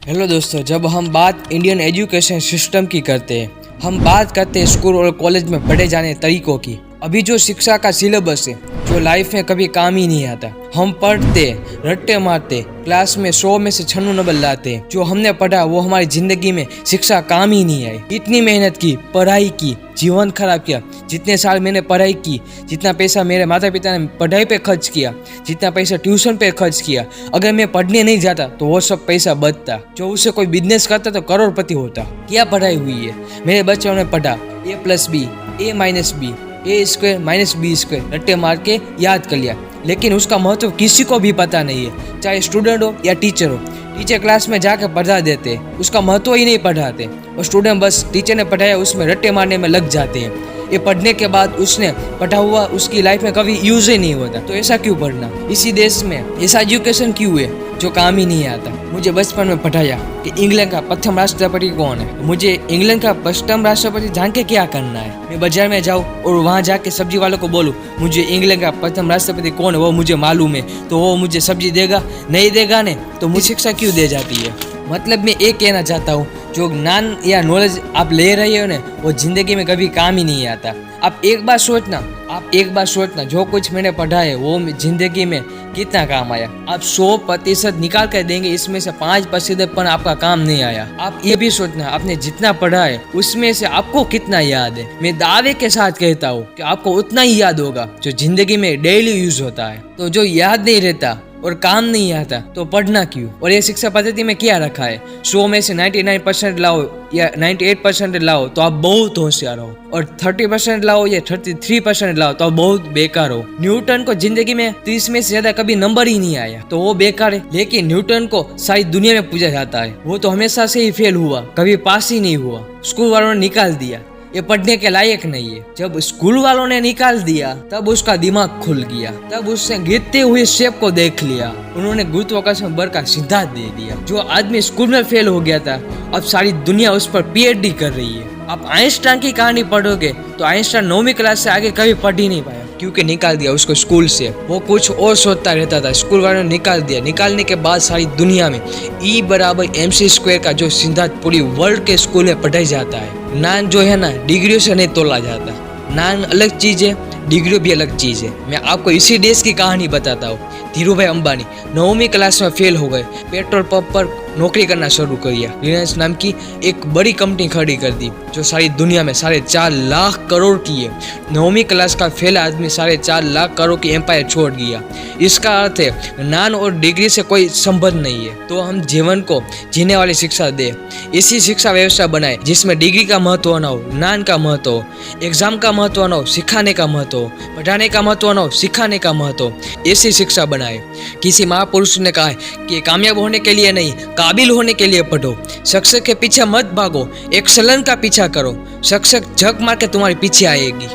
Hello दोस्तों, जब हम बात इंडियन एजुकेशन सिस्टम की करते हैं, हम बात करते हैं स्कूल और कॉलेज में पढ़े जाने तरीकों की। अभी जो शिक्षा का सिलेबस है, जो लाइफ में कभी काम ही नहीं आता। हम पढ़ते, रट्टे मारते, क्लास में 100 में से 96 नंबर लाते हैं। जो हमने पढ़ा वो हमारी जिंदगी में शिक्षा काम ही नहीं आई। इतनी मेहनत की, पढ़ाई की, जीवन खराब किया। जितने साल मैंने पढ़ाई की, जितना पैसा मेरे माता पिता ने पढ़ाई पे खर्च किया, जितना पैसा ट्यूशन पे खर्च किया, अगर मैं पढ़ने नहीं जाता तो वो सब पैसा बचता। जो उससे कोई बिजनेस करता तो करोड़पति होता। क्या पढ़ाई हुई है? मेरे बच्चों ने पढ़ा A+B, A-B, A² - B² Ratte मार के याद कर लिया, लेकिन उसका महत्व किसी को भी पता नहीं है। चाहे स्टूडेंट हो या टीचर हो, टीचर क्लास में जाकर पढ़ा देते, उसका महत्व ही नहीं पढ़ाते, और स्टूडेंट बस टीचर ने पढ़ाया उसमें रट्टे मारने में लग जाते हैं। ये पढ़ने के बाद उसने पढ़ा हुआ उसकी लाइफ में कभी यूज ही नहीं होता। तो ऐसा क्यों पढ़ना? इसी देश में ऐसा एजुकेशन क्यों है जो काम ही नहीं आता? मुझे बचपन में पढ़ाया कि इंग्लैंड का प्रथम राष्ट्रपति कौन है। मुझे इंग्लैंड का प्रथम राष्ट्रपति जान के क्या करना है? मैं बाजार में जाऊँ और वहाँ जाके सब्जी वालों को बोलूँ मुझे इंग्लैंड का प्रथम राष्ट्रपति कौन है वो मुझे मालूम है, तो वो मुझे सब्जी देगा? नहीं देगा ने, तो मुझे शिक्षा क्यों दे जाती है? मतलब मैं ये कहना चाहता हूँ, जो ज्ञान या नॉलेज आप ले रहे हो ना, वो जिंदगी में कभी काम ही नहीं आता। आप एक बार सोचना, जो कुछ मैंने पढ़ा है वो जिंदगी में कितना काम आया। आप 100% निकाल कर देंगे, इसमें से 5% पर आपका काम नहीं आया। आप ये भी सोचना, आपने जितना पढ़ा है उसमें से आपको कितना याद है। मैं दावे के साथ कहता हूँ कि आपको उतना ही याद होगा जो जिंदगी में डेली यूज होता है। तो जो याद नहीं रहता और काम नहीं आता तो पढ़ना क्यों? और ये शिक्षा पद्धति में क्या रखा है? 100 में से 99% लाओ या 98% लाओ तो आप बहुत होशियार हो, और 30% लाओ या 33% लाओ तो आप बहुत बेकार हो। न्यूटन को जिंदगी में 30 में से ज्यादा कभी नंबर ही नहीं आया तो वो बेकार है। लेकिन न्यूटन को सारी दुनिया में पूजा जाता है, वो तो हमेशा से ही फेल हुआ, कभी पास ही नहीं हुआ। स्कूल वालों ने निकाल दिया, ये पढ़ने के लायक नहीं है। जब स्कूल वालों ने निकाल दिया तब उसका दिमाग खुल गया, तब उसने गिरते हुए शेप को देख लिया। उन्होंने गुरुत्वाकर्षण बल का सिद्धांत दे दिया। जो आदमी स्कूल में फेल हो गया था, अब सारी दुनिया उस पर PhD कर रही है। आप आइंस्टाइन की कहानी पढ़ोगे तो आइंस्टाइन 9वीं क्लास से आगे कभी पढ़ ही नहीं पाया, क्योंकि निकाल दिया उसको स्कूल से। वो कुछ और सोचता रहता था, स्कूल वालों ने निकाल दिया। निकालने के बाद सारी दुनिया में E = MC² का जो सिद्धांत पूरी वर्ल्ड के स्कूल में पढ़ाया जाता है। ज्ञान जो है ना, डिग्रियों से नहीं तोला जाता। ज्ञान अलग चीज है, डिग्री भी अलग चीज है। मैं आपको इसी देश की कहानी बताता हूँ। धीरूभाई अंबानी 9वीं क्लास में फेल हो गए, पेट्रोल पंप पर नौकरी करना शुरू किया। रिलायंस नाम की एक बड़ी कंपनी खड़ी कर दी जो सारी दुनिया में 4.5 लाख करोड़ की है। 9वीं क्लास का फेल आदमी 4.5 लाख करोड़ की एम्पायर छोड़ दिया। इसका अर्थ है ज्ञान और डिग्री से कोई संबंध नहीं है। तो हम जीवन को जीने वाली शिक्षा दे, ऐसी शिक्षा व्यवस्था बनाए जिसमें डिग्री का महत्व ना हो, ज्ञान का महत्व हो, एग्जाम का महत्व ना हो, सिखाने का महत्व हो, पढ़ाने का महत्व ना हो, सिखाने का महत्व हो। ऐसी शिक्षा बनाए। किसी महापुरुष ने कहा है कि कामयाब होने के लिए नहीं, काबिल होने के लिए पढ़ो। सक्सेस के पीछे मत भागो, एक्सेलेंस का पीछा करो। सक्सेस झक मार के तुम्हारे पीछे आएगी।